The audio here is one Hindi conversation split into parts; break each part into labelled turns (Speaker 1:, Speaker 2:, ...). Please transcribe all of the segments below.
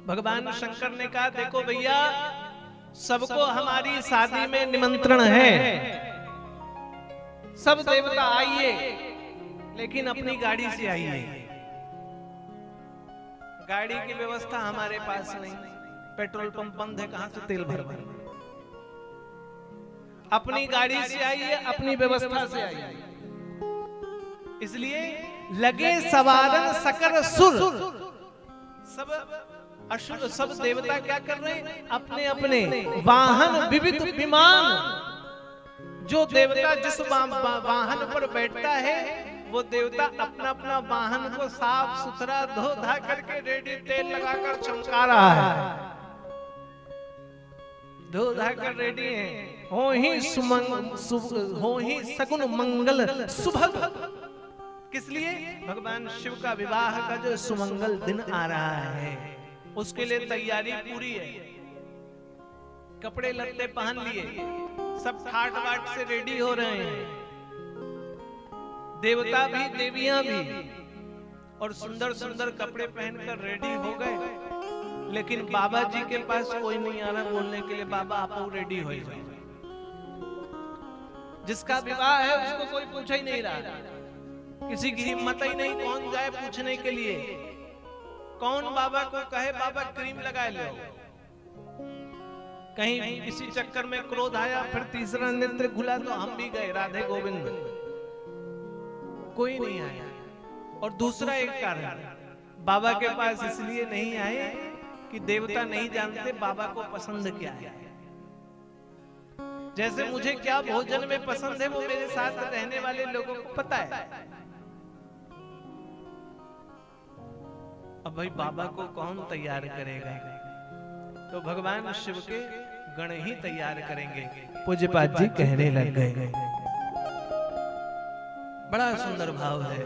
Speaker 1: भगवान शंकर ने कहा देखो भैया, सबको हमारी शादी में निमंत्रण है, सब देवता आइए, लेकिन अपनी गाड़ी से आइए। गाड़ी की व्यवस्था हमारे पास नहीं, पेट्रोल पंप बंद है, कहां से तेल भरवाएं? अपनी गाड़ी से आइए, अपनी व्यवस्था से आइए। इसलिए लगे सवारन सकल सुर, सब देवता क्या कर रहे हैं? अपने अपने वाहन विविध विमान, जो देवता जिस वाहन पर बैठता है वो देवता अपना अपना वाहन को साफ सुथरा धो धा करके रेडी तेल लगाकर चमका रहा है, धो धा कर रेडी है। हो ही सगुन मंगल सुभग, किस लिए? भगवान शिव का विवाह का जो सुमंगल दिन आ रहा है उसके लिए तैयारी पूरी है। कपड़े लत्ते पहन लिए, सब ठाट बाट से रेडी हो रहे हैं, देवता भी देवियां भी, और सुंदर सुंदर कपड़े पहनकर रेडी हो गए। लेकिन बाबा जी के पास कोई नहीं आ रहा बोलने के लिए, बाबा आप रेडी हो जाओ। जिसका विवाह है उसको कोई पूछा ही नहीं रहा, किसी की हिम्मत ही नहीं, कौन जाए पूछने के लिए, कौन बाबा को कहे बाबा क्रीम लगा लो। कहीं इसी चक्कर में क्रोध आया, फिर तीसरा नेत्र खुला तो हम भी गए राधे गोविंद, कोई नहीं आया। और दूसरा एक कारण बाबा के पास इसलिए नहीं आए कि देवता नहीं जानते बाबा को पसंद क्या है। जैसे मुझे क्या भोजन में पसंद है वो मेरे साथ रहने वाले लोगों को पता है। अब भाई बाबा को कौन तैयार करेगा? तो भगवान शिव के गण ही तैयार करेंगे। पूज्यपाद जी कहने लग गए, बड़ा सुंदर भाव है।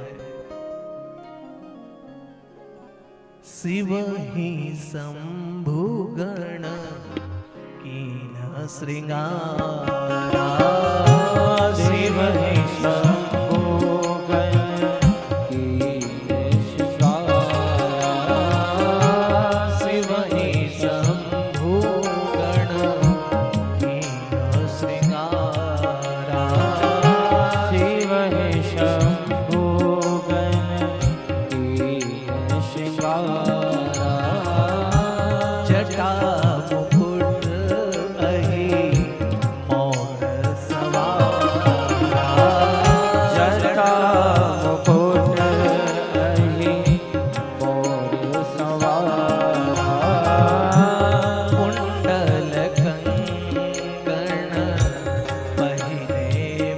Speaker 1: शिव ही शंभु गण कीन श्रृंगारा, शिव ही शंभु गण कीन श्रृंगारा, शिव ही शंभु गण कीन श्रृंगारा, शिव ही शंभु गण कीन श्रृंगारा, जटा मुकुट अहि मोर सवारा, जटा मुकुट अहि मोर सवारा, कुंडल कंगन पहिरे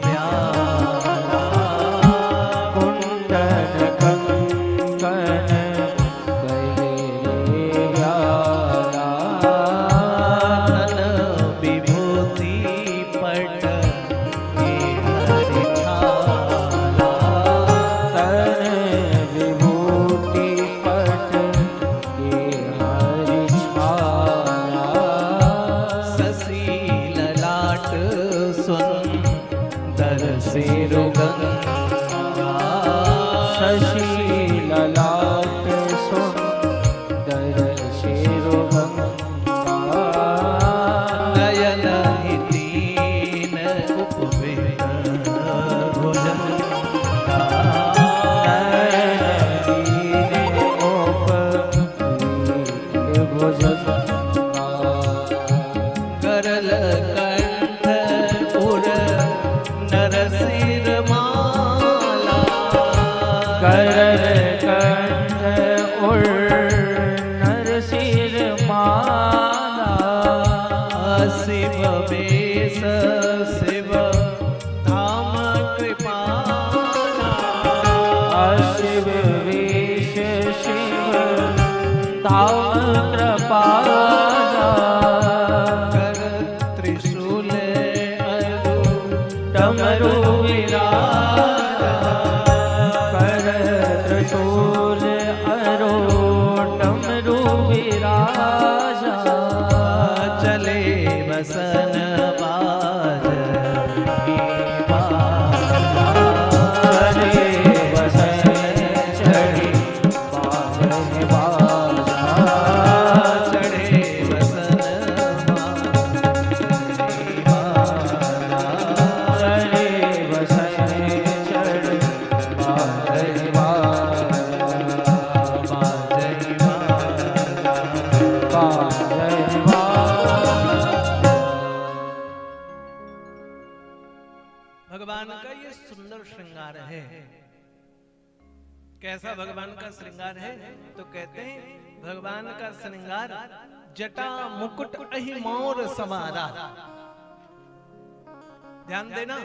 Speaker 1: म्याला, कुंडल कंगन पहिरे म्याला, तन विभूति पट के हरि छाला, तन विभूति पट के हरि छाला, शशि ललाट सुंदर सिरुगंगा, शशि ललाट सुंदर सिरुगंगा, नयन ही दीन उपविष्ट भुजंगा, नयन दीन उपविष्ट भुजंगा, करल कंठ उर नरसिर माला, करल कंठ उर नरसिर माला, शिव बेस शिव धाम कृपाला, शिव वेश शिव धाम कृपाला, कर त्रिशूल अरु डमरू विराजा, कर त्रिशूल अरु डमरू विराजा, चले बसन बाज की बाजा, चले बसन चढ़ी बाज की बाजा, श्रृंगार है। कैसा भगवान का श्रृंगार है? तो कहते हैं भगवान का श्रृंगार जटा मुकुट अहि मोर समारा। ध्यान देना,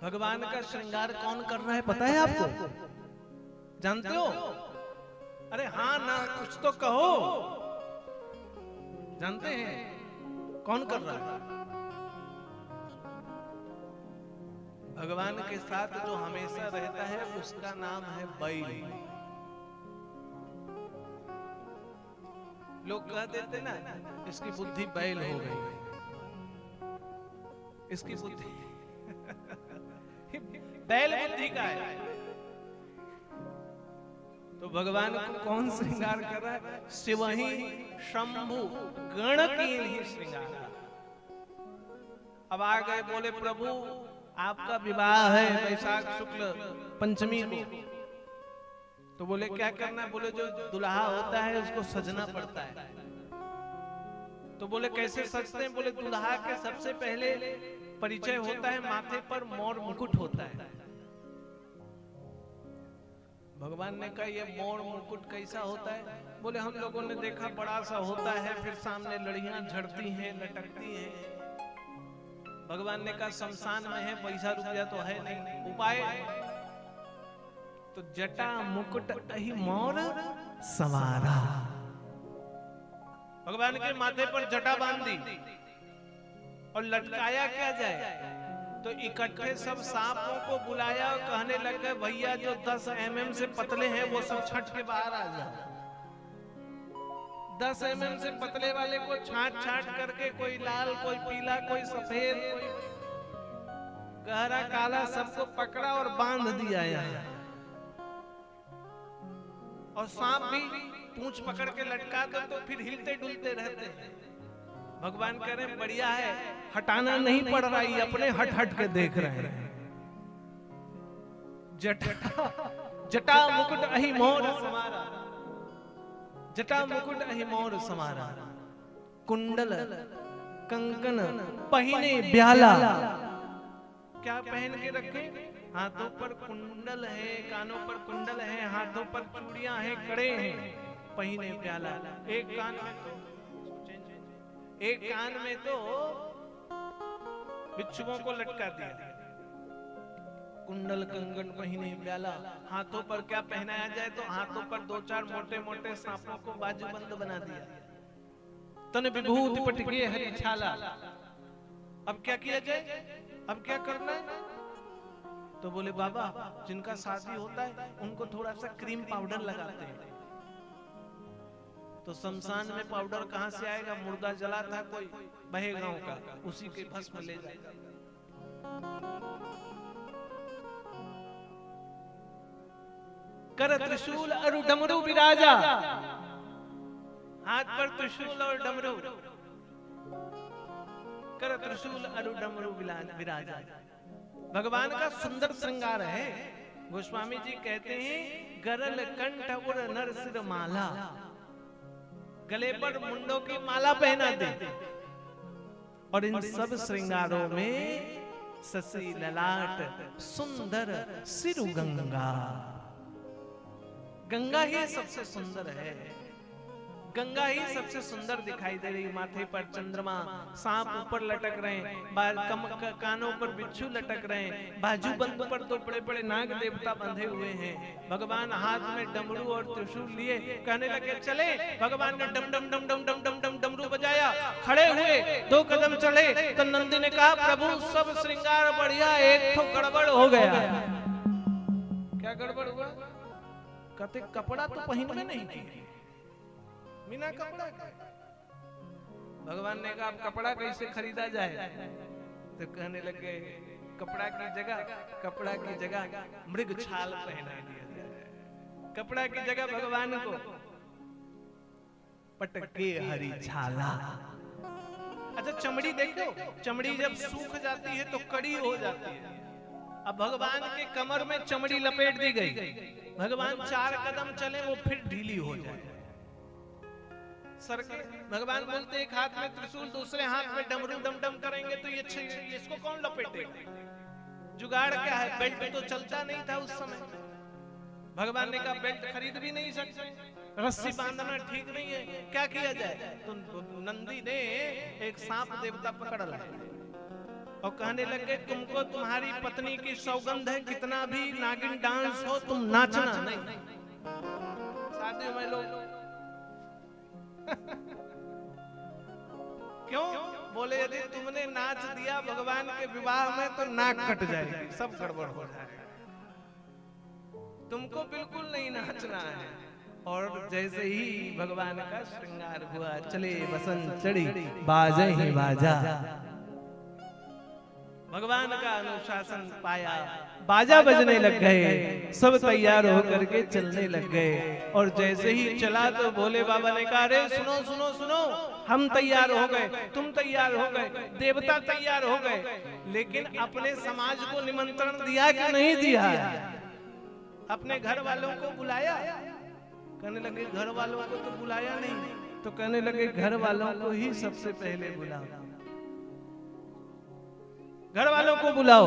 Speaker 1: भगवान का श्रृंगार कौन कर रहा है पता है आपको? जानते हो? अरे हाँ ना, कुछ तो कहो। जानते हैं कौन कर रहा है? भगवान के साथ जो हमेशा रहता है उसका नाम है बैल। लोग कह देते ना, इसकी बुद्धि बैल हो गई, इसकी बुद्धि बैल बुद्धि का है। तो भगवान को कौन श्रृंगार कर रहा है? शिव ही शंभु गण की ही श्रृंगार। अब आ गए, बोले प्रभु आपका विवाह है वैशाख शुक्ल पंचमी को। तो बोले क्या करना है? बोले जो दुल्हा होता है उसको सजना पड़ता है। तो बोले कैसे सजते हैं? बोले दुल्हा के सबसे पहले परिचय होता है, माथे पर मोर मुकुट होता है। भगवान ने कहा ये मोर मुकुट कैसा होता है? बोले हम लोगों ने देखा बड़ा सा होता है, फिर सामने लड़ियां झड़ती हैं, लटकती हैं। भगवान ने कहा शमशान में है, पैसा रुपया तो है नहीं, उपाय। तो जटा मुकुट अहि मोर सवारा। भगवान के माथे पर जटा बांध दी और लटकाया क्या जाए? तो इकट्ठे सब सांपों को बुलाया और कहने लगे भैया जो 10 mm से पतले हैं वो सब छट के बाहर आ जाओ। 10 mm से पतले वाले को छांट छांट करके, कोई लाल, कोई पीला, कोई सफेद, कोई गहरा काला, सबको पकड़ा और बांध दिया यहाँ। और सांप भी पूंछ पकड़ के लटका दो तो फिर हिलते डुलते रहते हैं। भगवान कह रहे हैं बढ़िया है, हटाना नहीं पड़ रहा, ये अपने हट हट के देख रहे हैं। जटा मुकुट अहि मोर समारा, जटा मुकुट अहि मोर समारा। कुंडल कंकन पहिने ब्याला। क्या पहन के रखे? हाथों पर कुंडल है, कानों पर कुंडल है, हाथों पर चूड़ियां हैं, कड़े हैं, पहिने ब्याला। एक कान में तो बिच्छुओं को लटका दिया। कुंडल कंगन पहिने ब्याला। हाथों पर क्या पहनाया जाए? तो हाथों पर 2-4 मोटे मोटे सांपों को बाजूबंद बना दिया। तन विभूति पटके हरि छाला। अब क्या किया जाए? अब क्या करना है? तो बोले बाबा जिनका शादी होता है उनको थोड़ा सा क्रीम पाउडर लगाते हैं। तो शमशान में पाउडर कहां से आएगा? मुर्दा जला था कोई बहे गांव का, उसी के भस्म ले जाएगा। कर त्रिशूल और डमरू विराजा। हाथ पर त्रिशूल और डमरू। कर त्रिशूल और डमरू विराजा। भगवान का सुंदर श्रृंगार है। गोस्वामी जी कहते हैं गरल कंठ और नर सिर माला। गले पर मुंडों की माला पहना दे। और इन सब श्रृंगारों में ससी ललाट सुंदर सिरु गंगा। गंगा ही सबसे सुंदर है। गंगा ही सबसे सुंदर दिखाई दे रही। माथे पर चंद्रमा, सांप ऊपर लटक रहे हैं, कानों पर बिच्छू लटक रहे हैं, बाजू बंद पर तो बड़े बड़े नाग देवता बंधे हुए हैं। भगवान हाथ में डमरू और त्रिशूल लिए कहने लगे चले। भगवान ने डम डम डम डम डम डम डम डमरू बजाया। खड़े हुए 2 कदम चले तो नंदी ने कहा प्रभु सब श्रृंगार बढ़िया, एक तो गड़बड़ हो गया। क्या गड़बड़ हुआ? कहते कपड़ा तो पहन में नहीं किए, बिना कपड़ा। भगवान ने कहा कपड़ा कैसे खरीदा जाए? तो कहने लगे कपड़ा की जगह मृग छाल पहना दिया जाए। कपड़ा की जगह भगवान को पटके हरी छाला। अच्छा चमड़ी देखो, चमड़ी जब सूख जाती है तो कड़ी हो जाती है। अब भगवान के कमर में चमड़ी लपेट दी गई। भगवान 4 कदम चले वो फिर ढीली हो जाए। भगवान बोलते एक हाथ में त्रिशूल, दूसरे हाथ में डमरू डम डम करेंगे तो ये इसको कौन लपेटेगा? जुगाड़ क्या है? बेल्ट तो चलता नहीं था उस समय। भगवान ने कहा बेल्ट खरीद भी नहीं सकते, रस्सी बांधना ठीक नहीं है, क्या किया जाए? तो नंदी ने एक सांप देवता पकड़ लाया और कहने लगे तुमको तुम्हारी पत्नी की सौगंध है, कितना भी नागिन डांस हो तुम नाचना नहीं। शादियों में लोग क्यों बोले? यदि तुमने नाच दिया भगवान के विवाह में तो नाक कट जाएगी, सब गड़बड़ हो जाएगा, तुमको बिल्कुल नहीं नाचना है। और जैसे ही भगवान का श्रृंगार हुआ, चले बसंत चढ़ी बाजे ही बाजा, भगवान का अनुशासन पाया, बाजा बजने लग गए, सब तैयार होकर के चलने लग गए। और जैसे ही चला तो भोले बाबा ने कहा अरे सुनो सुनो सुनो, हम तैयार हो गए, तुम तैयार हो गए, देवता तैयार हो गए, लेकिन अपने समाज को निमंत्रण दिया कि नहीं दिया? अपने घर वालों को बुलाया? कहने लगे घर वालों को तो बुलाया नहीं। तो कहने लगे घर वालों को ही सबसे पहले बुलाओ, घर वालों को बुलाओ।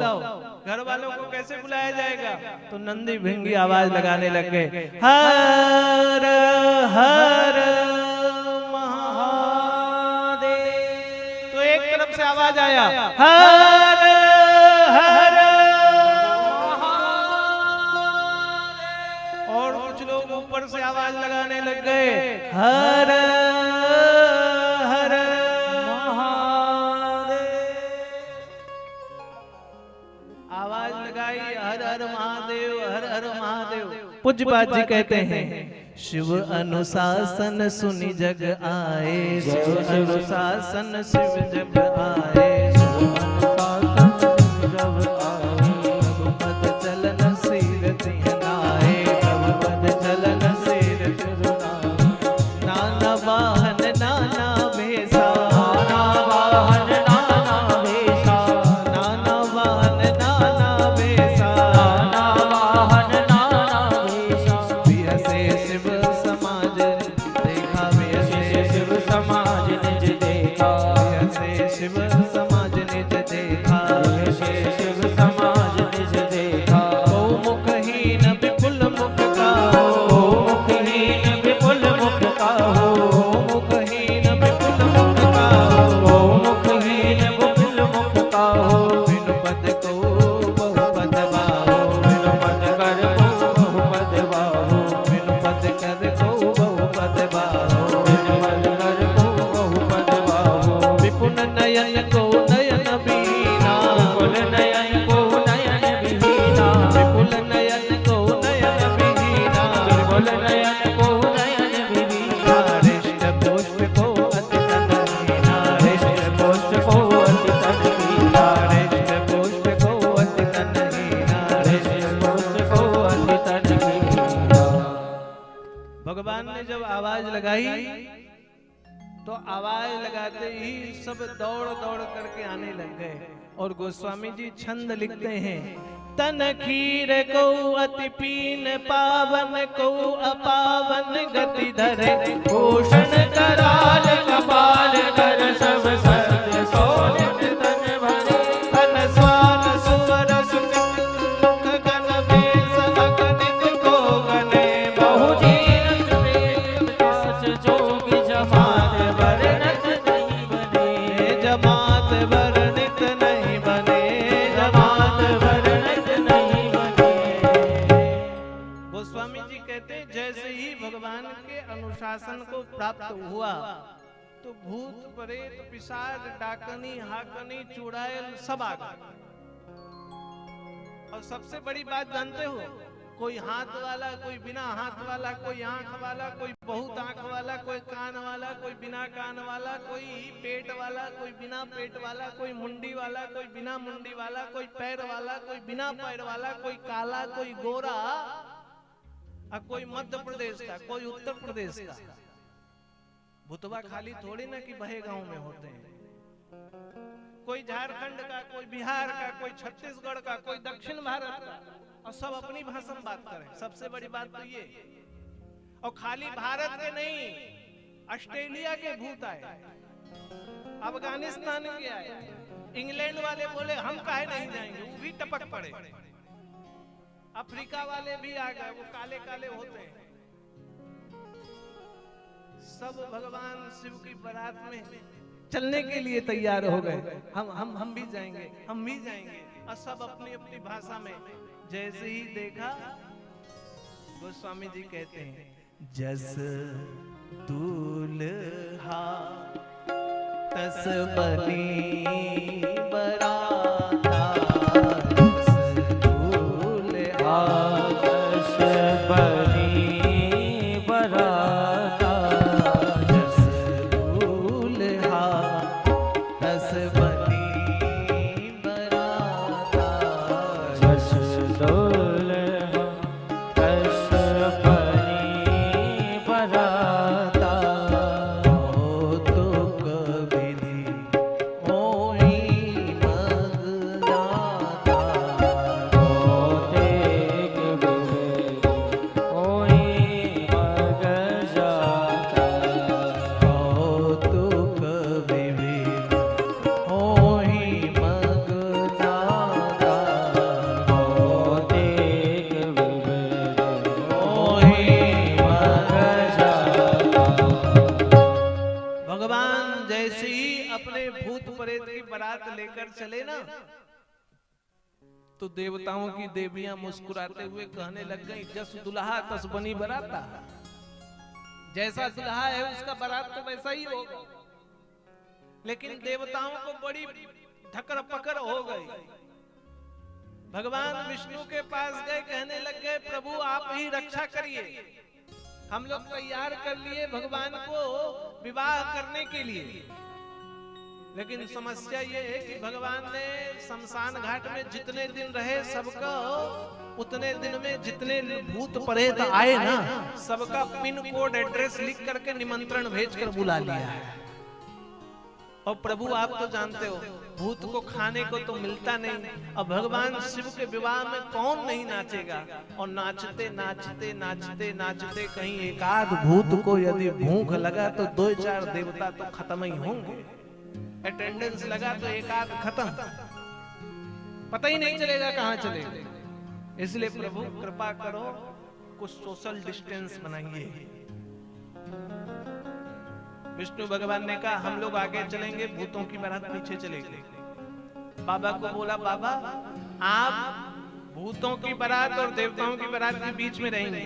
Speaker 1: घर वालों को कैसे बुलाया जाएगा? तो नंदी भिंगी आवाज लगाने लग गए, हर हर महादेव। तो एक तरफ से आवाज आया हर हर, और कुछ लोग ऊपर से आवाज लगाने लग गए हर हर आवाज लगाई हर हर महादेव, हर हर महादेव। पूज्यपाद जी कहते हैं शिव अनुशासन सुनि जग आए, शिव अनुशासन शिव जग आए, पद चलन सिर तिहनाए, पद चलन सिर तिहनाए, नाना वाहन नाना भेसा, नाना वाहन नाना भेसा, नाना वाहन नाना भेसा, नाना वाहन नाना भेसा। बिहसे शिव समाज देखा, बिहसे शिव समाज निज देखा, बिहसे शिव समाज निज देखा, बिहसे शिव समाज निज देखा। ओ मुखहीन विपुल मुख का हो, मुखहीन विपुल मुख का हो, मुखहीन विपुल मुख का हो, मुखहीन विपुल मुख का हो। बिनु पद को बहु पद बाहो, बिनु पद कर को बहु पद बाहो, बिनु पद कर को बहु पद बाहो, बिनु पद कर को बहु पद बाहो। विपुल नयन को नयन बीना, विपुल नयन को नयन बीना, विपुल नयन को नयन बीना, विपुल नयन को नयन बीना। हृष्ट पुष्प को अति तनहीना, हृष्ट पुष्प को अति तनहीना, हृष्ट पुष्प को अति तनहीना, हृष्ट पुष्प को अति तनहीना। भगवान ने जब आवाज लगाई तो आवाज लगाते ही सब दौड़ दौड़ करके आने लग गए। और गोस्वामी जी छंद लिखते हैं, तन खीर को अति पीन, पावन को अपावन गति धरे, भूषण कराल कपाल कर सब सत्य सोनित तन भरे। तन स्वान सुवर सुख गण बेस अगणित को गणे, बहु जीन सच जोगी जमात वर्णित नहीं बने, जमात वर्णित नहीं बने, जमात वर्णित नहीं बने। गोस्वामी जी कहते हैं जैसे ही भगवान के अनुशासन को प्राप्त हुआ तो भूत प्रेत पिशाच डाकनी हाकनी चुड़ैल सब आ गए। और सबसे बड़ी बात जानते हो, कोई हाथ वाला, कोई बिना हाथ वाला, कोई आंख वाला, कोई बहुत आंख वाला, कोई कान वाला, कोई बिना कान वाला, कोई पेट वाला, कोई बिना पेट वाला, कोई मुंडी वाला, कोई बिना मुंडी वाला, कोई पैर वाला, कोई बिना पैर वाला, कोई काला, कोई गोरा, और कोई मध्य प्रदेश का, कोई उत्तर प्रदेश का। भूतवा खाली थोड़ी ना कि बहे गांव में होते हैं, कोई झारखंड का, कोई बिहार का, कोई छत्तीसगढ़ का, कोई दक्षिण भारत का, और सब अपनी भाषा में बात करें। सबसे बड़ी बात तो ये। और खाली भारत के नहीं, ऑस्ट्रेलिया के भूत आए, अफगानिस्तान के आए, इंग्लैंड वाले बोले हम काहे नहीं जाएंगे, वो भी टपक पड़े। अफ्रीका वाले भी आ गए, वो काले काले होते हैं। सब भगवान शिव की बारात में चलने के लिए तैयार हो गए। हम भी जाएंगे, हम भी जाएंगे। और सब अपनी अपनी भाषा में। जैसे ही देखा, गोस्वामी जी कहते हैं, जस दूल्हा तस बनी बराता, जस दूल्हा तस बनी बराता, जस दूल्हा तस बनी बराता, जस दूल्हा तस बनी बराता, हो तुक विधि मोहि मग जाता, हो तेग विधि मोहि मग जाता, हो तुक विधि मोहि मग जाता, हो तेग विधि मोहि मग जाता। भगवान जैसे ही अपने भूत प्रेत की बारात लेकर चले ना, तो देवताओं की देवियां मुस्कुराते हुए कहने लग गई, जस दुल्हा तस बनी बराता। जैसा दुल्हा है उसका बारात तो वैसा ही होगा। लेकिन देवताओं को बड़ी धकर पकड़ हो गई। भगवान विष्णु के पास गए, कहने लग गए, प्रभु आप ही रक्षा करिए। हम लोग तैयार कर लिए भगवान को विवाह करने के लिए। लेकिन समस्या ये है कि भगवान ने शमशान घाट में जितने दिन रहे, सबका उतने दिन में जितने भूत प्रेत आए ना, सबका पिन कोड एड्रेस लिख करके निमंत्रण भेजकर बुला लिया है। और प्रभु आप तो जानते हो, भूत को खाने को तो मिलता नहीं। और भगवान शिव के विवाह में कौन नहीं नाचेगा। और नाचते नाचते नाचते नाचते कहीं एकाध भूत को यदि भूख लगा तो 2-4 देवता तो खत्म ही होंगे। अटेंडेंस लगा तो एकाध खत्म, पता ही नहीं चलेगा कहां चलेगा। इसलिए प्रभु कृपा करो, कुछ सोशल डिस्टेंस बनाइए। विष्णु भगवान ने कहा हम लोग आगे चलेंगे, भूतों की बारात पीछे चलेगी। बाबा को बोला, बाबा आप भूतों की बारात और देवताओं की बारात के बीच में रहेंगे।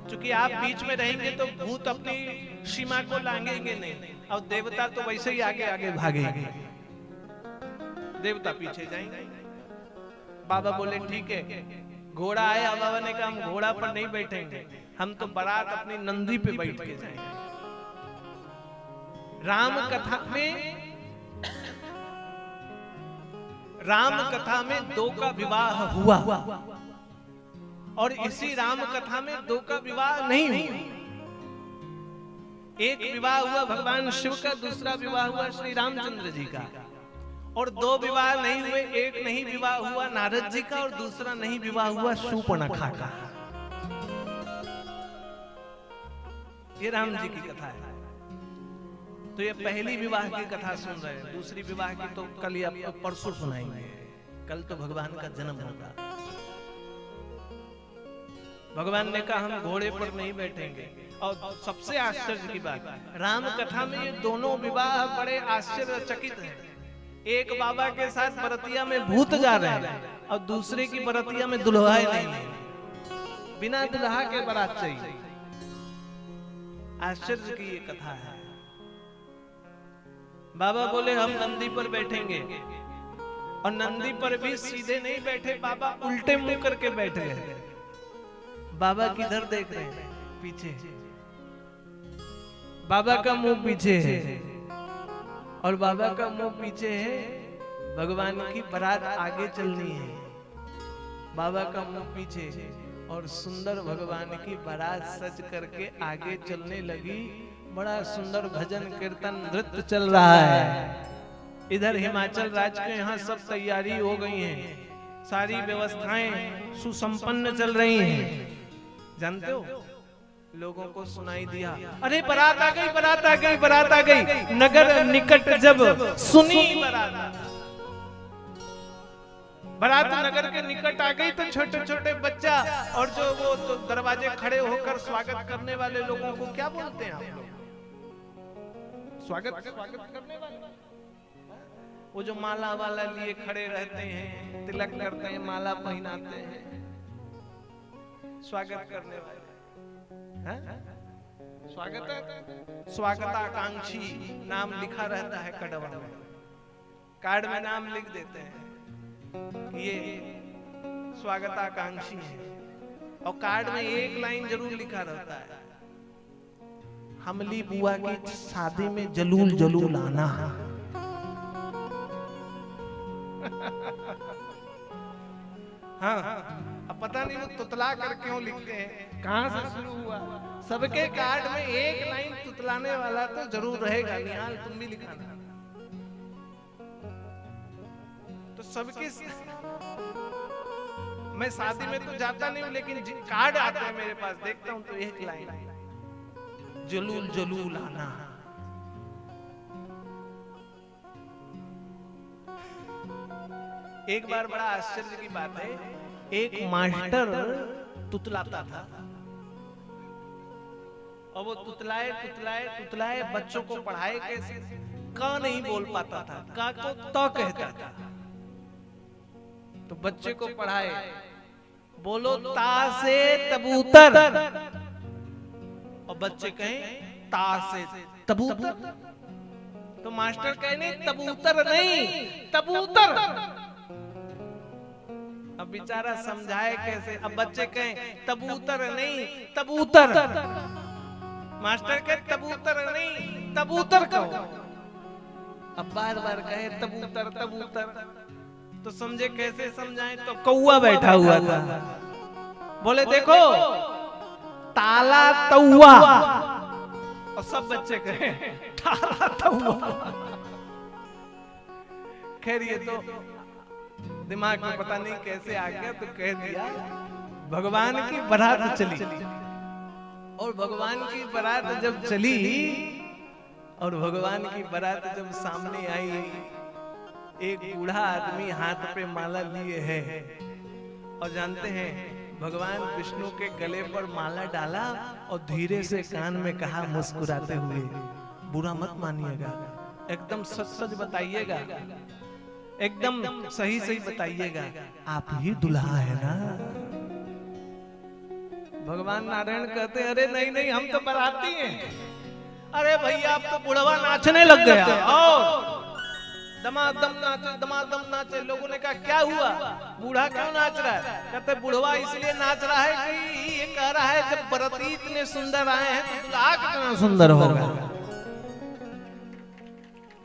Speaker 1: क्योंकि आप बीच में रहेंगे तो भूत अपनी सीमा को लांघेंगे नहीं, और देवता तो वैसे ही आगे आगे भागेंगे, देवता पीछे जाएंगे। बाबा बोले ठीक है। घोड़ा आया, बाबा ने कहा हम घोड़ा पर नहीं बैठेंगे, हम तो बारात अपनी नंदी पे बैठ के जाएंगे। राम कथा में 2 का विवाह हुआ, और इसी राम कथा में 2 का विवाह नहीं हुआ। एक विवाह हुआ भगवान शिव का, दूसरा विवाह हुआ श्री रामचंद्र जी का। और 2 विवाह नहीं हुए, एक नहीं विवाह हुआ नारद जी का, और दूसरा नहीं विवाह हुआ शूर्पणखा का। ये राम जी की कथा है। तो ये पहली विवाह की कथा सुन रहे हैं, दूसरी विवाह की तो कल या परसों सुनाएंगे। कल तो भगवान का जन्म होगा। भगवान ने कहा हम घोड़े पर नहीं बैठेंगे। और सबसे आश्चर्य की बात, राम कथा में ये दोनों विवाह बड़े आश्चर्यचकित हैं। एक बाबा के साथ बरतिया में भूत जा रहे हैं, और दूसरे की बरतिया में दुल्हा नहीं है, बिना दुल्हा के बारात चाहिए। आश्चर्य की ये कथा है। बाबा बोले हम नंदी पर बैठेंगे, और नंदी पर भी सीधे नहीं बैठे, बाबा उल्टे मुंह करके बैठ गए। बाबा किधर देख रहे हैं? पीछे। बाबा का मुंह पीछे है, और बाबा का मुंह पीछे है। भगवान की बारात आगे चलनी है, बाबा का मुंह पीछे, और सुंदर भगवान की बारात सज करके आगे चलने लगी। बड़ा सुंदर भजन कीर्तन नृत्य चल रहा है। इधर हिमाचल राज्य के यहाँ सब तैयारी हो गई है, सारी व्यवस्थाएं सुसंपन्न चल रही हैं। जानते हो लोगों को सुनाई दिया, अरे बारात आ गई, बारात आ गई, बारात आ गई। नगर निकट जब सुनी बारात नगर के निकट आ गई तो छोटे छोटे बच्चा और जो वो तो दरवाजे खड़े होकर स्वागत करने वाले लोगों को क्या बोलते हैं आप लोग? स्वागत करने वाले, वो जो माला वाला लिए खड़े रहते हैं, तिलक करते हैं, माला पहनाते हैं, स्वागत करने वाले, स्वागताकांक्षी नाम लिखा रहता है कड़वा में, कार्ड में नाम लिख देते हैं ये स्वागताकांक्षी है, और कार्ड में एक लाइन जरूर लिखा रहता है, हमली बुआ की शादी में जलूल जलूल आना। हाँ, अब पता नहीं वो तुतला कर क्यों लिखते हैं, कहां से शुरू हुआ। सबके कार्ड में एक लाइन तुतलाने वाला तो जरूर रहेगा। निहाल तुम भी लिखाना। तो सबके मैं शादी में तो जाता नहीं हूं, लेकिन कार्ड आते हैं मेरे पास, देखता हूं तो एक लाइन जलूल जलूल आना। एक बार बड़ा आश्चर्य की बात है, एक मास्टर तुतलाता था और वो तुतलाए तुतलाए तुतलाए बच्चों को पढ़ाए कैसे, क नहीं बोल पाता था, का को तो कहता था। तो बच्चे को पढ़ाए, बोलो ता से तबूतर, और बच्चे कहें ता से तबूतर। तो मास्टर कहे नहीं तबूतर नहीं तबूतर। अब बेचारा समझाए कैसे, अब बच्चे कहें तबूतर नहीं तबूतर, मास्टर कहे तबूतर नहीं तबूतर कहो, अब बार बार कहे तबूतर तबूतर। तो समझे कैसे समझाएं, तो कौआ बैठा हुआ था, बोले देखो ताला तौआ, और सब बच्चे कहे ताला तौआ। खैर ये तो दिमाग में पता नहीं कैसे आ गया, तो कह दिया भगवान की बारात चली, और भगवान की बारात जब चली और भगवान की बारात जब सामने आई, एक बूढ़ा आदमी हाथ पे माला लिए है, और जानते हैं भगवान विष्णु के गले पर माला डाला और धीरे से कान में कहा मुस्कुराते हुए, बुरा मत मानिएगा, एकदम सच सच बताइएगा, एकदम सही सही बताइएगा, आप ही दुल्हा है ना। भगवान नारायण कहते अरे नहीं नहीं हम तो बाराती हैं। अरे भैया आप तो बुढ़वा नाचने लग गया, और दमादम नाचे दमादम नाचे। लोगों ने कहा क्या हुआ, बूढ़ा क्यों नाच रहा है? कहते बुढ़वा इसलिए नाच रहा है कि ये कह रहा है जब बराती इतने सुंदर आए हैं तो दुल्हा कितना सुंदर होगा।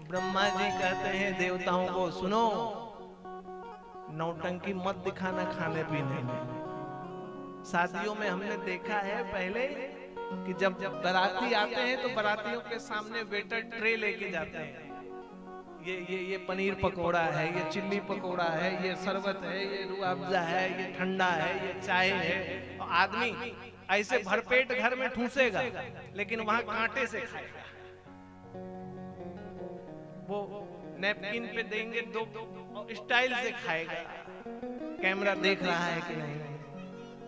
Speaker 1: ब्रह्मा जी कहते हैं देवताओं को सुनो, नौटंकी मत दिखाना खाने पीने में। शादियों में हमने देखा है पहले कि जब बाराती आते हैं तो बारातियों के सामने वेटर ट्रे लेके जाते हैं, ये पनीर पकोड़ा है, ये चिल्ली पकोड़ा है, ये शरबत है, ये रूह अफ़ज़ा है, ये ठंडा है, ये चाय है। और आदमी ऐसे भरपेट घर में ठूसेगा, लेकिन वहां कांटे से खाएगा। वो नैपकिन पे देंगे दो स्टाइल से खाएगा, कैमरा देख रहा है कि नहीं।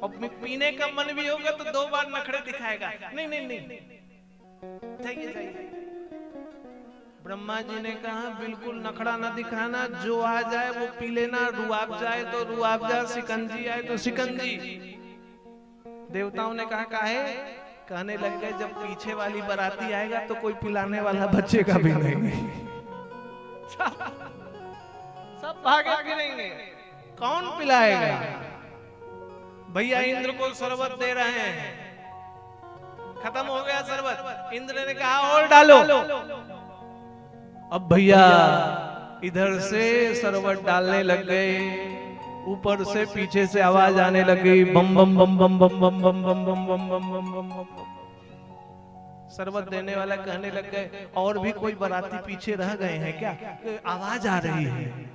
Speaker 1: और पीने का मन भी होगा तो 2 बार नखरे दिखाएगा, नहीं नहीं नहीं जाइए जाइए। ब्रह्मा जी ने कहा बिल्कुल नखड़ा ना दिखाना, जो आ जाए वो पी लेना, रूह अफ़ज़ा आए तो रूह अफ़ज़ा, शिकंजी आए तो शिकंजी। देवताओं ने कहा काहे? कहने लग गए जब पीछे वाली बाराती आएगा तो कोई पिलाने वाला बचेगा भी नहीं। सब भागे गिरेंगे, कौन पिलाएगा? भैया इंद्र को शरबत दे रहे हैं, खत्म हो गया शरबत। इंद्र ने कहा और डालो। अब भैया इधर से शरबत डालने लग गए, ऊपर से पीछे से आवाज आने लगी बम बम बम बम बम बम बम बम बम बम बम बम बम। शरबत देने वाला कहने लग गए और भी कोई बाराती पीछे रह गए हैं क्या? आवाज आ रही है।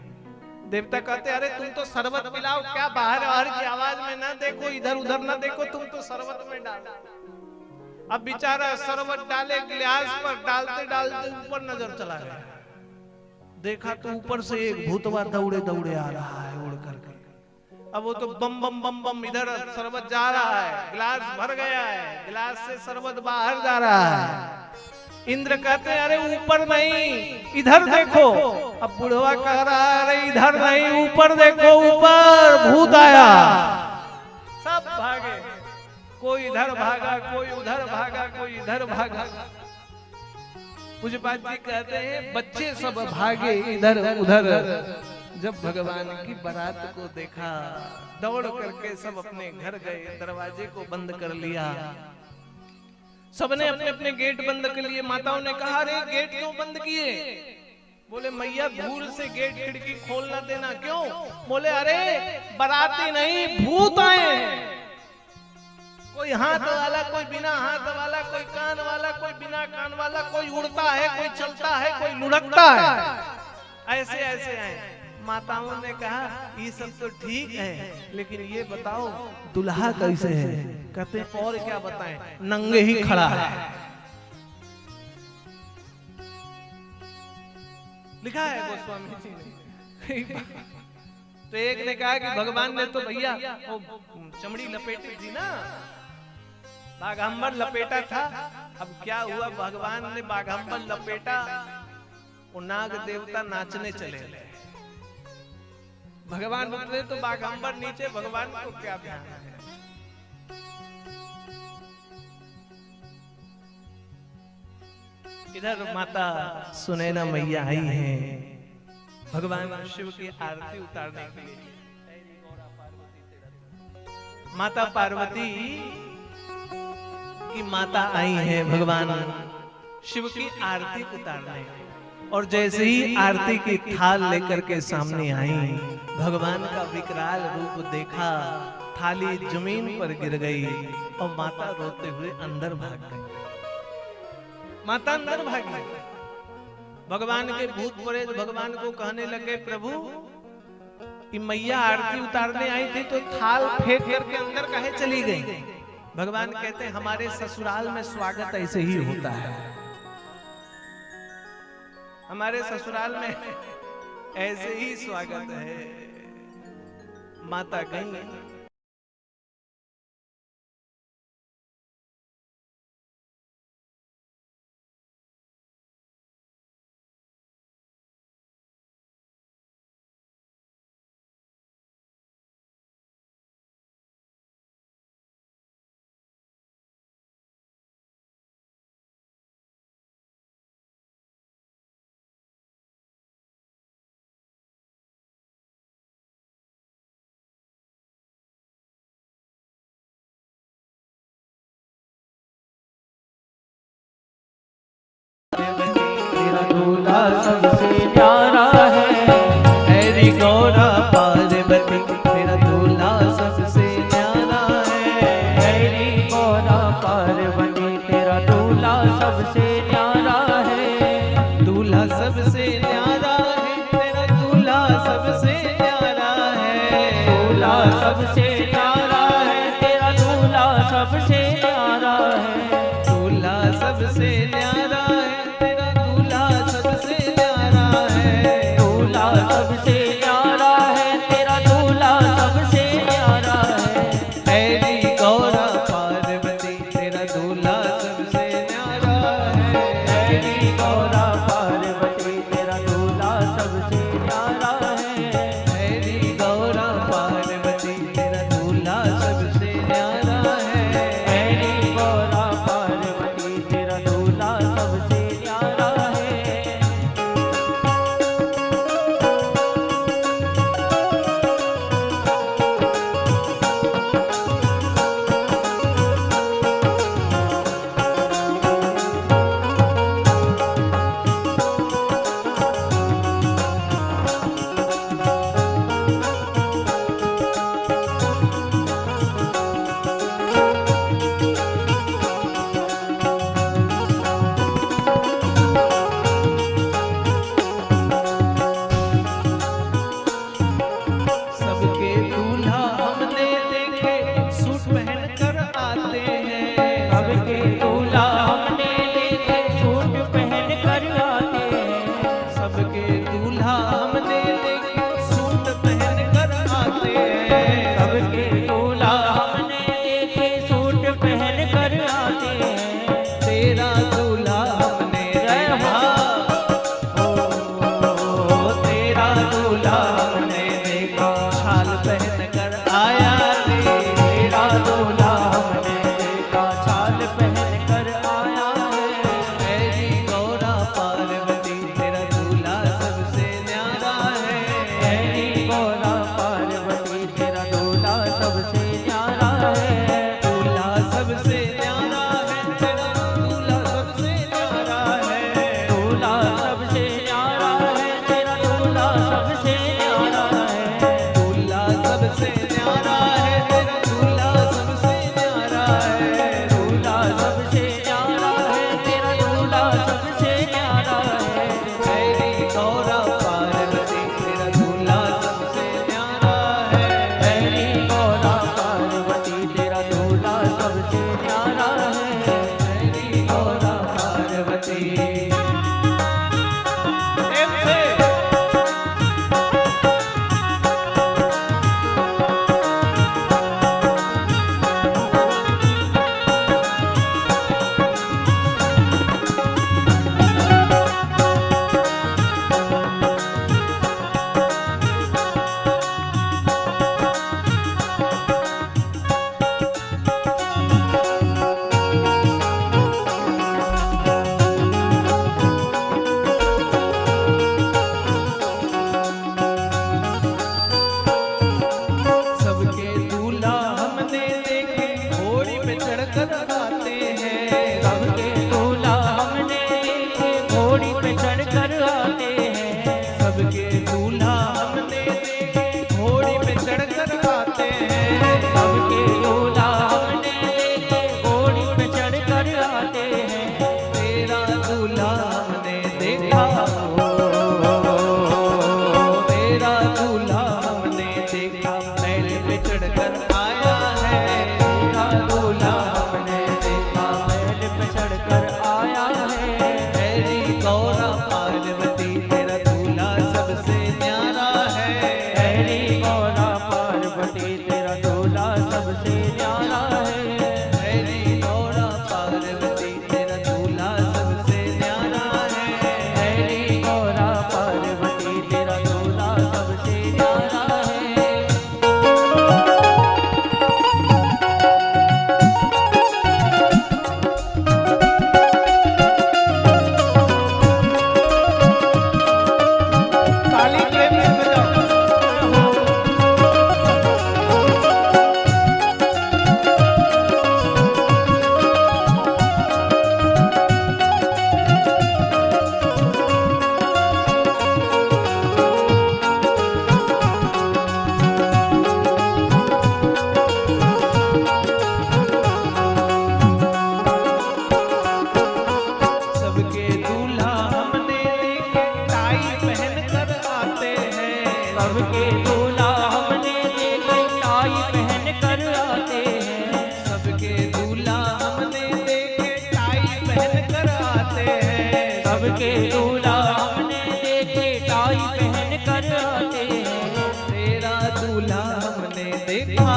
Speaker 1: देवता कहते अरे तुम तो शरबत पिलाओ, क्या बाहर बाहर की आवाज में ना देखो, इधर उधर ना देखो, तुम तो शरबत में डालो। अब बेचारा शरबत डाले गिलास पर, डालते डालते ऊपर नजर चला गया, देखा तो ऊपर से एक भूतवा दौड़े दौड़े आ रहा है उड़ करके। अब वो तो बम बम बम बम इधर शरबत जा रहा है, गिलास भर गया है, गिलास से शरबत बाहर जा रहा है। इंद्र कहते हैं अरे ऊपर नहीं इधर देखो। अब बुढ़वा कह रहा है अरे इधर नहीं ऊपर देखो, ऊपर भूत आया। सब भागे, कोई इधर भागा, कोई उधर भागा, कोई इधर भागा। पूज्यपाद जी कहते हैं बच्चे सब भागे इधर उधर, जब भगवान की बारात को देखा दौड़ करके सब अपने घर गए, दरवाजे को बंद कर लिया। सबने अपने अपने गेट बंद कर लिए। माताओं ने कहा अरे गेट क्यों बंद किए? बोले मैया भूल से गेट खिड़की खोल ना देना। क्यों? बोले अरे बाराती नहीं भूत आए, कोई हाथ वाला, कोई बिना हाथ वाला, कोई कान वाला, कोई बिना कान वाला, कोई उड़ता है, कोई चलता है, कोई लुढ़कता है, ऐसे ऐसे आए। माताओं ने कहा ये सब तो ठीक है, लेकिन ये बताओ दुल्हा कैसे है? कहते और क्या बताएं, नंगे ही खड़ा है। लिखा है गोस्वामी जी ने। तो एक ने कहा कि भगवान ने तो भैया वो चमड़ी लपेटी थी ना, बाघंबर लपेटा था। अब क्या हुआ, भगवान ने बाघंबर लपेटा, वो नाग देवता नाचने चले। भगवान उतरे तो बाघंबर नीचे, भगवान को क्या ध्यान है। इधर माता सुनैना मैया आई हैं भगवान शिव की आरती उतारने के लिए। माता पार्वती की माता आई है भगवान शिव की आरती उतारने, और जैसे ही आरती की थाल लेकर के सामने आई, भगवान का विकराल रूप देखा, थाली जमीन पर गिर गई और माता रोते हुए अंदर भाग गई। माता अंदर भागी। भगवान के भूत प्रेत भगवान को कहने लगे प्रभु कि मैया आरती उतारने आई थी तो थाल फेंक करके अंदर काहे चली गई? भगवान कहते हैं हमारे ससुराल में स्वागत ऐसे ही होता है, हमारे ससुराल में ऐसे ही स्वागत है। माता गई।
Speaker 2: सबसे प्यारा है हरि गौरा पार्वती, तेरा दूल्हा सबसे प्यारा है हरि गौरा पार्वती, तेरा दूल्हा सबसे प्यारा है।
Speaker 1: दूल्हा सबसे न्यारा है, तेरा दूल्हा सबसे न्यारा है।
Speaker 2: दूल्हा सबसे प्यारा है, तेरा दूल्हा सबसे प्यारा है।
Speaker 1: दूल्हा सबसे न्यारा है,
Speaker 2: सबसे प्यारा है, तेरा दूल्हा सबसे प्यारा है।
Speaker 1: हरि गौरा पार्वती, तेरा दूल्हा सबसे न्यारा है।
Speaker 2: हरि गौरा पार्वती, तेरा दूल्हा सबसे प्यारा है।
Speaker 1: हरि गौरा पार्वती, तेरा दूल्हा सबसे न्यारा है।
Speaker 2: हरि गौरा पार्वती, तेरा दूल्हा सबसे प्यारा है।
Speaker 1: सबके दूल्हा हमने देखे घोड़ी पे चढ़कर आते हैं।
Speaker 2: सबके दूल्हा हमने देखे घोड़ी पे चढ़कर आते हैं।
Speaker 1: सबके दूल्हा हमने देखे घोड़ी पे चढ़कर आते हैं।
Speaker 2: सबके दूल्हा हमने देखे घोड़ी पे चढ़कर आते हैं।
Speaker 1: तेरा दूल्हा हमने देखा, तेरा दूल्हा हमने देखा बैल पे चढ़कर आया है।
Speaker 2: तेरा दूल्हा हमने देखा बैल पे चढ़कर आया है।
Speaker 1: तेरी गौरा पार्वती तेरा दूल्हा सबसे न्यारा है।
Speaker 2: तेरी गौरा पार्वती तेरा दूल्हा सबसे न्यारा है।
Speaker 1: तेरी गौरा पार्वती तेरा दूल्हा सबसे न्यारा है।
Speaker 2: तेरी गौरा पार्वती तेरा दूल्हा सबसे न्यारा है।
Speaker 1: ताली प्रेम से बजाओ। सबके दूल्हा हमने देखे टाई पहन कर आते हैं।
Speaker 2: सबके दूल्हा हमने देखे टाई पहन कर आते हैं।
Speaker 1: सबके दूल्हा हमने देखे टाई पहन कर आते हैं।
Speaker 2: सबके दूल्हा हमने देखे टाई पहन कर आते हैं।
Speaker 1: तेरा दूल्हा हमने देखा,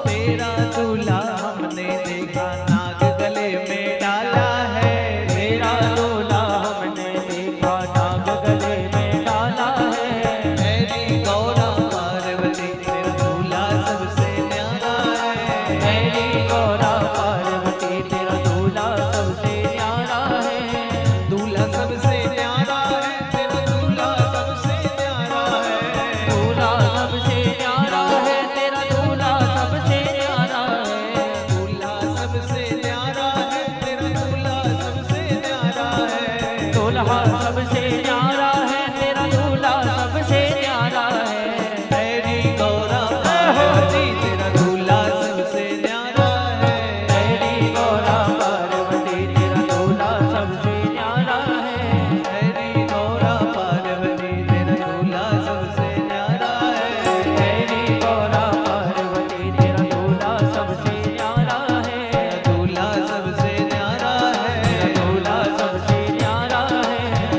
Speaker 1: तेरा दूल्हा हमने देखा नाग गले में डाला है।
Speaker 2: तेरा दूल्हा हमने देखा नाग गले में डाला है।
Speaker 1: तेरी गौरा पार्वती तेरा दूल्हा सबसे न्यारा है।
Speaker 2: तेरी गौरा पार्वती तेरा दूल्हा सबसे न्यारा है।
Speaker 1: दूल्हा सबसे न्यारा है, तेरा दूल्हा सबसे न्यारा है।
Speaker 2: दूल्हा सबसे न्यारा है। तेरा दूल्हा सबसे न्यारा है।
Speaker 1: दूल्हा सबसे न्यारा है, तेरा दूल्हा सबसे न्यारा है।
Speaker 2: दूल्हा सबसे न्यारा है। तेरा दूल्हा सबसे न्यारा है।
Speaker 1: तेरी गौरा पार्वती तेरा दूल्हा सबसे न्यारा है।
Speaker 2: तेरी गौरा पार्वती तेरा दूल्हा सबसे न्यारा है।
Speaker 1: तेरी गौरा पार्वती तेरा दूल्हा सबसे न्यारा है।
Speaker 2: तेरी गौरा पार्वती तेरा दूल्हा सबसे न्यारा है।
Speaker 1: दूल्हा सबसे न्यारा है।
Speaker 2: दूल्हा सबसे न्यारा है।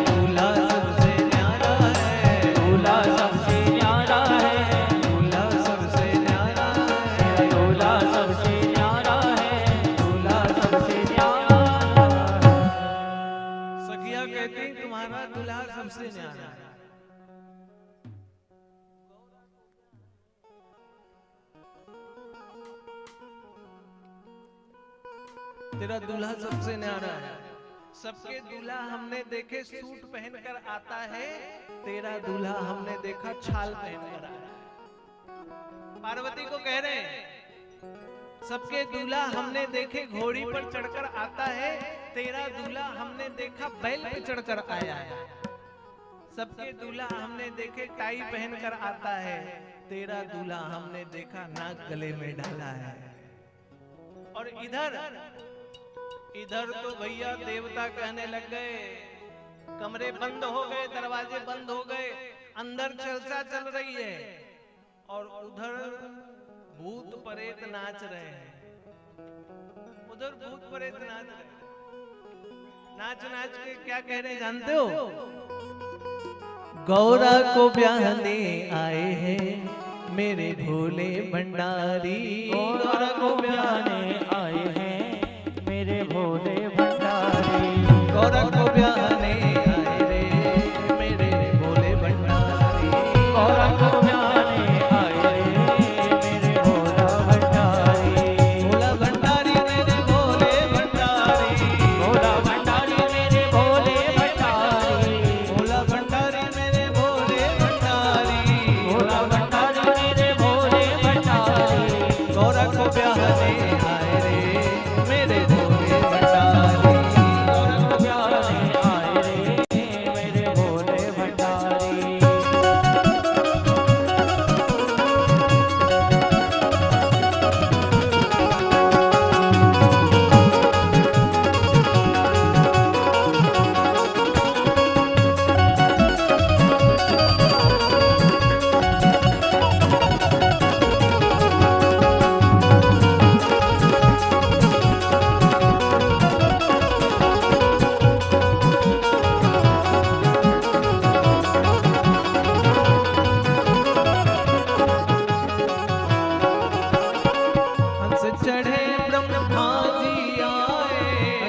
Speaker 1: दूल्हा सबसे न्यारा है।
Speaker 2: दूल्हा सबसे न्यारा है।
Speaker 1: दूल्हा सबसे न्यारा है।
Speaker 2: दूल्हा सबसे न्यारा है। दूल्हा सबसे न्यारा है।
Speaker 1: सखिया कहती तुम्हारा दूल्हा सबसे न्यारा है। तेरा दूल्हा सबसे न्यारा है। सबके दूल्हा हमने देखे सूट पहनकर आता है। तेरा दूल्हा हमने देखा छाल पहनकर आया है। पार्वती को कह रहे हैं सबके दूल्हा हमने देखे घोड़ी पर चढ़कर आता है। तेरा दूल्हा हमने देखा बैल पे चढ़कर आया है। सबके दूल्हा हमने देखे टाई पहनकर आता है। तेरा दूल्हा हमने देखा नाक गले में डाला है। और इधर तो भैया देवता कहने लग गए, कमरे बंद हो गए, दरवाजे बंद हो गए, अंदर चर्चा चल रही है और उधर भूत प्रेत नाच रहे हैं। उधर भूत प्रेत नाच रहे हैं। नाच नाच के क्या कह रहे हैं जानते हो? गौरा को ब्याहने आए हैं मेरे भोले भंडारी।
Speaker 2: गौरा को ब्याहने आए हैं मेरे भोले भंडारी।
Speaker 1: गौरा को ब्याहने आए रे मेरे भोले भंडारी।
Speaker 2: गौरा को ब्याहने आए रे मेरे भोला भंडारी।
Speaker 1: भोला भंडारी मेरे भोले भंडारी।
Speaker 2: भोला भंडारी मेरे भोले भंडारी।
Speaker 1: भोला भंडारी मेरे भोले भंडारी।
Speaker 2: भोला भंडारी मेरे भोले भंडारी।
Speaker 1: गौरा को ब्याहने आए रे मेरे भोले भंडारी।
Speaker 2: गौरा को ब्याहने आए रे मेरे भोले भंडारी।
Speaker 1: हंस चढ़े ब्रह्मा जी आए।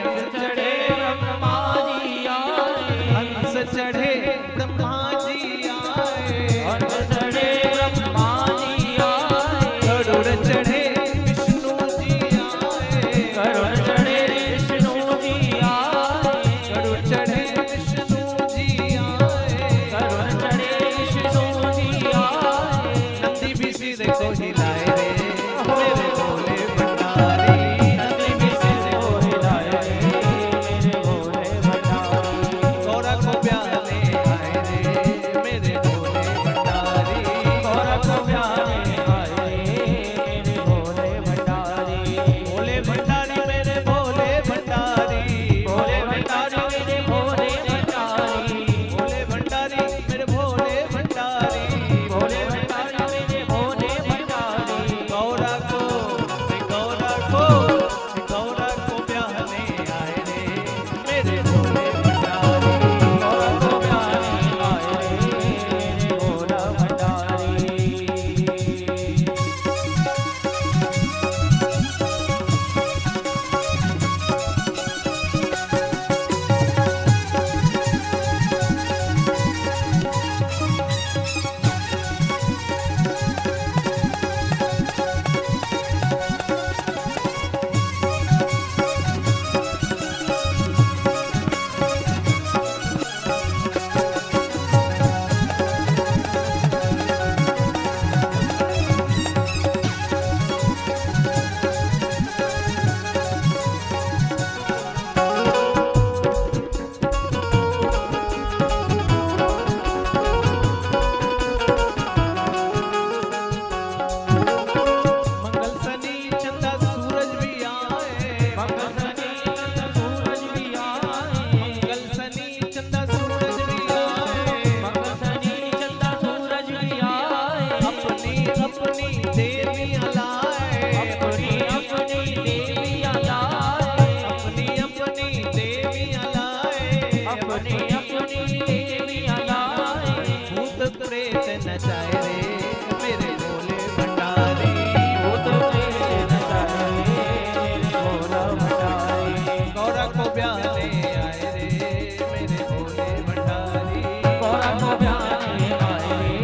Speaker 1: हंस चढ़े
Speaker 2: ब्रह्मा जी आए।
Speaker 1: हंस चढ़े ब्रह्मा जी आए।
Speaker 2: हंस चढ़े ब्रह्मा जी आए।
Speaker 1: गरुड़ चढ़े विष्णु जी आए।
Speaker 2: गरुड़ चढ़े विष्णु जी आए।
Speaker 1: गरुड़ चढ़े विष्णु जी आए।
Speaker 2: गरुड़ चढ़े विष्णु जी आए।
Speaker 1: नंदी भी सिर को हिलाए रे मेरे भोले भंडारी।
Speaker 2: नंदी भी सिर को हिलाए रे मेरे भोले भंडारी।
Speaker 1: गौरा को ब्याहने आए रे मेरे भोले भंडारी।
Speaker 2: गौरा को ब्याहने आए रे मेरे भोले भंडारी।
Speaker 1: भोले भंडारी मेरे भोले भंडारी।
Speaker 2: भोले भंडारी मेरे भोले भंडारी।
Speaker 1: भोले भंडारी मेरे भोले भंडारी।
Speaker 2: भोले भंडारी मेरे भोले भंडारी।
Speaker 1: गौरा को गौरा को ब्याहने आए रे मेरे भोले भंडारी।
Speaker 2: गौरा को ब्याहने आए रे मेरे भोला भंडारी।
Speaker 1: मंगल शनि चंदा सूरज भी आए।
Speaker 2: मंगल शनि चंद्र सूरज भी आए।
Speaker 1: मंगल शनि चंदा सूरज भी आए।
Speaker 2: मंगल शनि चंद्र सूरज भी आए।
Speaker 1: अपनी अपनी देवियां लाए।
Speaker 2: अपनी अपनी देवियां लाए।
Speaker 1: अपनी अपनी देवियां लाए।
Speaker 2: अपनी अपनी देवियां लाए।
Speaker 1: भूत प्रेत नचाए रे मेरे भोले भंडारी।
Speaker 2: भूत प्रेत नचाए मेरे भोला भंडारी।
Speaker 1: गौरा को ब्याहने आए रे मेरे भोले भंडारी।
Speaker 2: गौरा को ब्याहने आए रे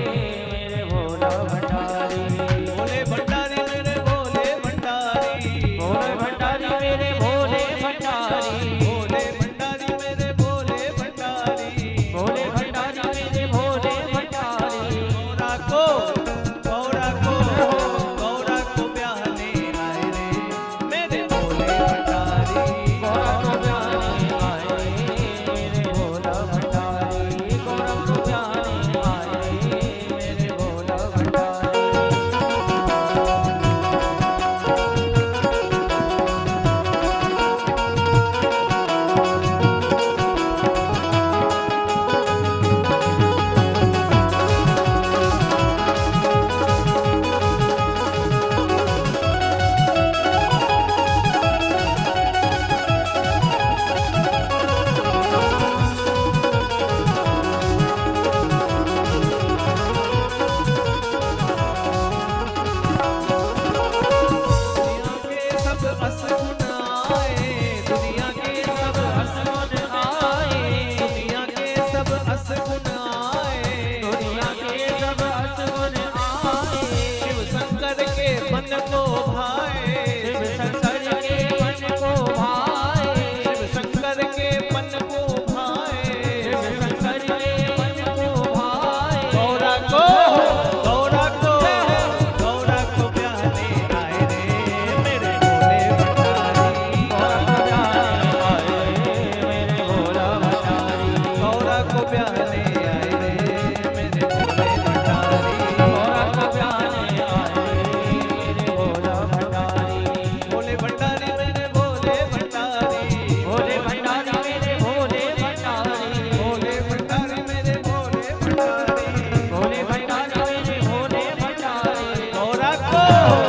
Speaker 2: मेरे भोला भंडारी।
Speaker 1: भोले भंडारी मेरे भोले भंडारी।
Speaker 2: भोले भंडारी मेरे भोले भंडारी।
Speaker 1: भोले भंडारी मेरे भोले भंडारी।
Speaker 2: भोले भंडारी मेरे भोले भंडारी।
Speaker 1: गौरा को ब्याहने आए रे मेरे भोले भंडारी।
Speaker 2: गौरा को ब्याहने हो